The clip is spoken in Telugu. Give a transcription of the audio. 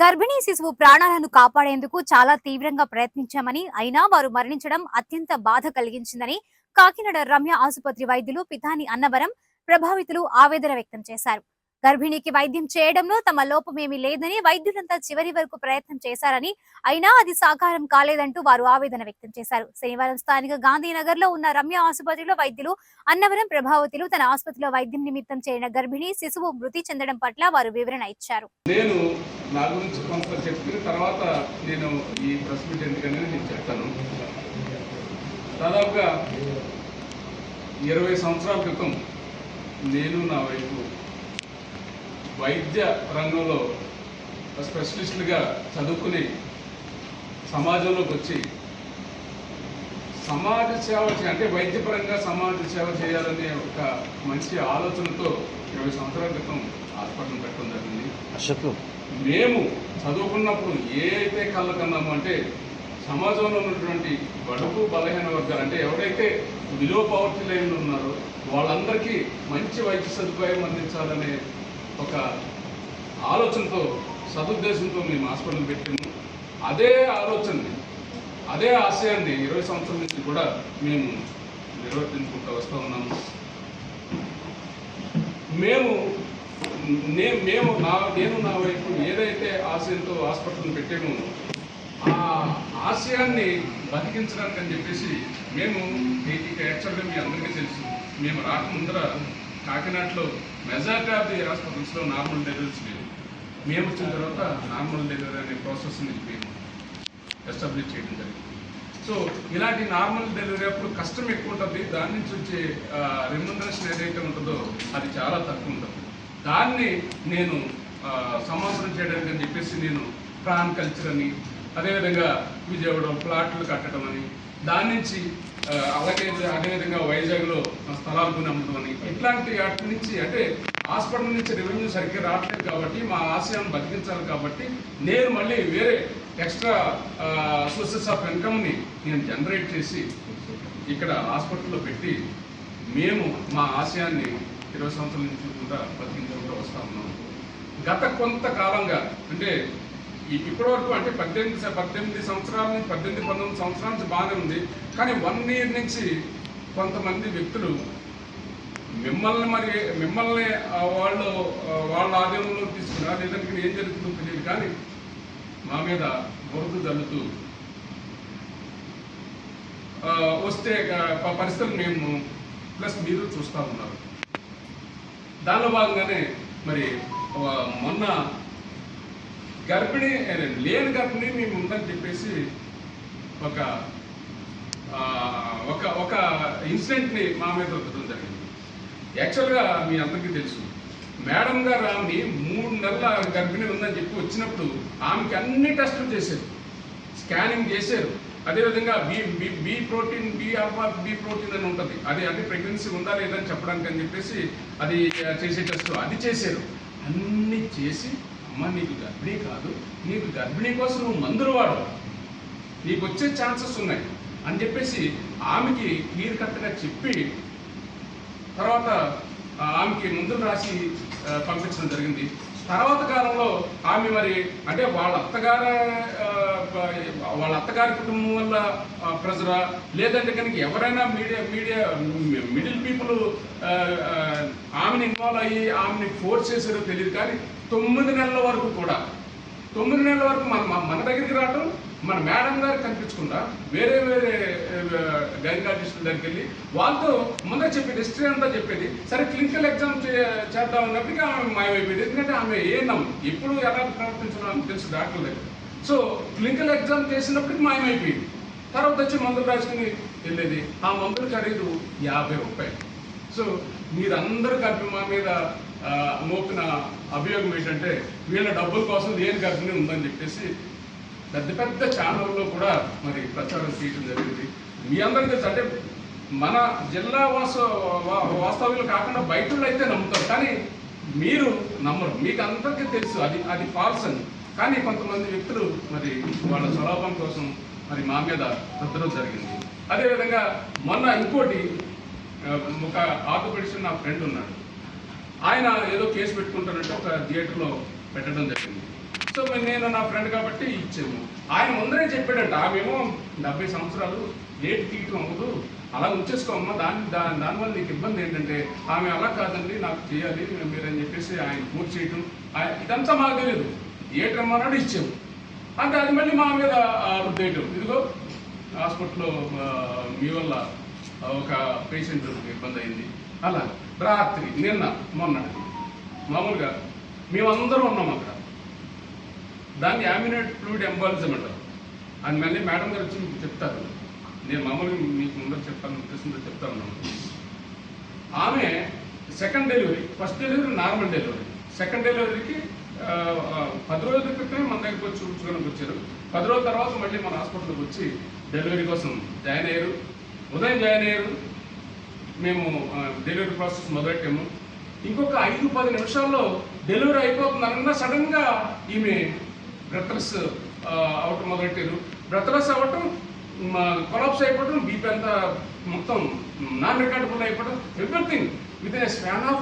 గర్భిణీ శిశువు ప్రాణాలను కాపాడేందుకు చాలా తీవ్రంగా ప్రయత్నించామని అయినా వారు మరణించడం అత్యంత బాధ కలిగించిందని కాకినాడ రమ్య ఆసుపత్రి వైద్యులు పితాని అన్నవరం ప్రభావితులు ఆవేదన వ్యక్తం చేశారు. గర్భిణికి వైద్యం చేయడంలో తమ లోపమేమీ లేదని వైద్యులంతా చివరి వరకు ప్రయత్నం చేశారని అయినా అది సాకారం కాలేదంటూ వారు ఆవేదన వ్యక్తం చేశారు. శనివారం స్థానిక గాంధీనగర్ లో ఉన్న రమ్య ఆసుపత్రిలో వైద్యులు అన్నవరం ప్రభావతులు తన ఆసుపత్రిలో వైద్యం నిమిత్తం చేరిన గర్భిణి శిశువు మృతి చెందడం పట్ల వారు వివరణ ఇచ్చారు. నేను నా గురించి కొంత చెప్పిన తర్వాత నేను ఈ ప్రెస్ మీట్ ఎందుకనేది నేను చెప్తాను. దాదాపుగా 20 సంవత్సరాల క్రితం నేను నా వైపు వైద్య రంగంలో స్పెషలిస్టులుగా చదువుకుని సమాజంలోకి వచ్చి సమాజ సేవ అంటే వైద్యపరంగా సమాజ సేవ చేయాలనే ఒక మంచి ఆలోచనతో 20 సంవత్సరాల క్రితం హాస్పిటల్ పెట్టడం జరిగింది. మేము చదువుకున్నప్పుడు ఏ అయితే కళ్ళ కన్నామో అంటే సమాజంలో ఉన్నటువంటి బడుగు బలహీన వర్గాలు అంటే ఎవరైతే బిలో పవర్టీ లైన్లో ఉన్నారో వాళ్ళందరికీ మంచి వైద్య సదుపాయం అందించాలనే ఒక ఆలోచనతో సదుద్దేశంతో మేము హాస్పిటల్ పెట్టాము. అదే ఆలోచనని అదే ఆశయాన్ని 20 సంవత్సరాల నుంచి కూడా మేము నిర్వర్తించుకుంటూ వస్తూ ఉన్నాము. నేను నా వైపు ఏదైతే ఆశయంతో హాస్పిటల్ పెట్టామో ఆ ఆశయాన్ని బతికించడానికి అని చెప్పేసి మేము యాక్చువల్గా మీ అందరికీ తెలుసు, మేము రాకముందర కాకినాడలో మెజారిటీ ఆఫ్ ది హాస్పిటల్స్లో నార్మల్ డెలివరీస్ లేవు. మేము వచ్చిన తర్వాత నార్మల్ డెలివరీ అనే ప్రాసెస్ని మేము ఎస్టాబ్లిష్ చేయడం జరిగింది. సో ఇలాంటి నార్మల్ డెలివరీ అప్పుడు కష్టం ఎక్కువ ఉంటుంది, దాని నుంచి వచ్చే రెమ్యునరేషన్ ఏదైతే ఉంటుందో అది చాలా తక్కువ ఉంటుంది. దాన్ని నేను సమాధానం చేయడానికి అని చెప్పేసి నేను ప్రాన్ కల్చర్ అని, అదేవిధంగా విజయవాడ ప్లాట్లు కట్టడం అని, దాని నుంచి అదేవిధంగా వైజాగ్లో స్థలాలు కొని అమ్మడం అని, ఇట్లాంటి వాటి నుంచి అంటే హాస్పిటల్ నుంచి రెవెన్యూ సరిగ్గా రావట్లేదు కాబట్టి మా ఆశయాన్ని బతికించాలి కాబట్టి నేను మళ్ళీ వేరే ఎక్స్ట్రా సోర్సెస్ ఆఫ్ ఇన్కమ్ని నేను జనరేట్ చేసి ఇక్కడ హాస్పిటల్లో పెట్టి మేము మా ఆశయాన్ని 20 సంవత్సరాల నుంచి కూడా బతికించుకుంటూ వస్తూ ఉన్నాము. గత కొంతకాలంగా అంటే ఇప్పటి వరకు అంటే 18 సంవత్సరాల నుంచి 19 సంవత్సరాల నుంచి బాగానే ఉంది. కానీ 1 year నుంచి కొంతమంది వ్యక్తులు మిమ్మల్ని వాళ్ళ ఆధీనంలో తీసుకున్నారు. లేదంటే ఏం జరుగుతుందో తెలియదు కానీ మా మీద బురద జల్లుతూ వస్తే పరిస్థితులు మేము ప్లస్ మీరు చూస్తూ ఉన్నారు. దానిలో భాగంగానే మరి మొన్న లేని గర్భిణి మేము ఉందని చెప్పేసి ఒక ఇన్సిడెంట్ని మా మీద రుద్దడం జరిగింది. యాక్చువల్గా మీ అందరికీ తెలుసు, మేడం గారు ఆమెని 3 నెలల గర్భిణి ఉందని చెప్పి వచ్చినప్పుడు ఆమెకి అన్ని టెస్టులు చేశారు, స్కానింగ్ చేశారు. అదేవిధంగా బి ప్రోటీన్ అని ఉంటుంది, అది ప్రెగ్నెన్సీ ఉందా లేదని చెప్పడానికి అని చెప్పేసి అది చేసే టెస్ట్ అది చేశారు. అన్నీ చేసి అమ్మ నీకు గర్భిణీ కాదు, నీకు గర్భిణీ కోసం నువ్వు మందులు వాడు, నీకు వచ్చే ఛాన్సెస్ ఉన్నాయి అని చెప్పేసి ఆమెకి క్లియర్ కట్గా చెప్పి తర్వాత ఆమెకి మందులు రాసి పంపించడం జరిగింది. తర్వాత కాలంలో ఆమె మరి అంటే వాళ్ళ అత్తగారి కుటుంబం వల్ల ప్రెజరా లేదంటే కనుక ఎవరైనా మిడిల్ పీపుల్ ఆమెను ఇన్వాల్వ్ అయ్యి ఆమెని ఫోర్స్ చేసారో తెలియదు. కానీ 9 నెలల వరకు కూడా 9 నెలల వరకు మన దగ్గరికి రావటం, మన మేడం గారికి కనిపించకుండా వేరే గైనకాలజిస్టుల దగ్గరికి వెళ్ళి వాళ్ళతో ముందే చెప్పేది, హిస్టరీ అంతా చెప్పేది. సరే క్లినికల్ ఎగ్జామ్ చేద్దాం అన్నప్పటికీ ఆమె మాయమైపోయింది. ఎందుకంటే ఆమె ఎప్పుడు ఎలా ప్రవర్తించడం ఆమెకు తెలుసు డాక్టర్ దగ్గర. సో క్లినికల్ ఎగ్జామ్ చేసినప్పటికీ మాయమైపోయింది. తర్వాత వచ్చి మందులు రాసుకుని వెళ్ళేది. ఆ మందుల ఖరీదు 50 రూపాయలు. సో మీరందరూ కలిపి మా మీద మోపిన అభియోగం ఏంటంటే వీళ్ళ డబ్బుల కోసం లేని గర్భిణి ఉందని చెప్పేసి పెద్ద ఛానల్లో కూడా మరి ప్రచారం చేయడం జరిగింది. మీ అందరికీ తెలుసు, అంటే మన జిల్లా వాస్తవ్యులు కాకుండా బయట అయితే నమ్ముతారు, కానీ మీరు నమ్మరు. మీకు అందరికీ తెలుసు అది ఫాల్స్ అని. కానీ కొంతమంది వ్యక్తులు మరి వాళ్ళ స్వలాభం కోసం మరి మా మీద రుద్దడం జరిగింది. అదేవిధంగా మొన్న ఇంకోటి ఒక ఆర్థోపెడిషన్ నా ఫ్రెండ్ ఉన్నాడు, ఆయన ఏదో కేసు పెట్టుకుంటానంటే ఒక థియేటర్లో పెట్టడం జరిగింది. సో నేను నా ఫ్రెండ్ కాబట్టి ఇచ్చాము. ఆయన ముందరే చెప్పాడంట, ఆమెమో 70 సంవత్సరాలు డేట్ తీయటం అవ్వదు, అలా ఉంచేసుకోమ్మా, దానివల్ల నీకు ఇబ్బంది ఏంటంటే, ఆమె అలా కాదండి నాకు చేయాలి మీరని చెప్పేసి ఆయన పూర్తి చేయటం, ఇదంతా మాకు తెలియదు. డేట్ రమ్మన్నాడు, ఇచ్చాము. అంటే అది మళ్ళీ మా మీద రుద్దేయటం, ఇదిగో హాస్పిటల్లో మీ వల్ల ఒక పేషెంట్ ఇబ్బంది అయింది. అలా రాత్రి మొన్న మామూలుగా మేమందరం ఉన్నాం అక్కడ. దాన్ని యామినేట్ ఫ్లూయిడ్ ఎంబాలిజం అంటారు. అది మళ్ళీ మేడం గారు వచ్చి మీకు చెప్తారు. నేను మామూలుగా మీకు ముందర చెప్పాలని ఉద్దేశంతో చెప్తా ఉన్నాను. ఆమె second delivery, first delivery normal delivery, second డెలివరీకి 10 రోజుల క్రితమే మన దగ్గరికి వచ్చి చూపించుకోవడానికి వచ్చారు. 10 రోజుల తర్వాత మళ్ళీ మన హాస్పిటల్కి వచ్చి డెలివరీ కోసం జాయిన్ అయ్యారు. ఉదయం జాయిన్ అయ్యారు. మేము డెలివరీ ప్రాసెస్ మొదలెట్టాము. ఇంకొక 5-10 నిమిషాల్లో డెలివరీ అయిపోతుందనగా సడన్గా ఈమె బ్రెత్లెస్ అవటం మొదలెట్టారు. బ్రెత్లెస్ అవ్వటం, కొలాప్స్ అయిపోవడం, బీపీ అంతా మొత్తం నాన్ రికార్డబుల్ అయిపోవడం, everything with a span of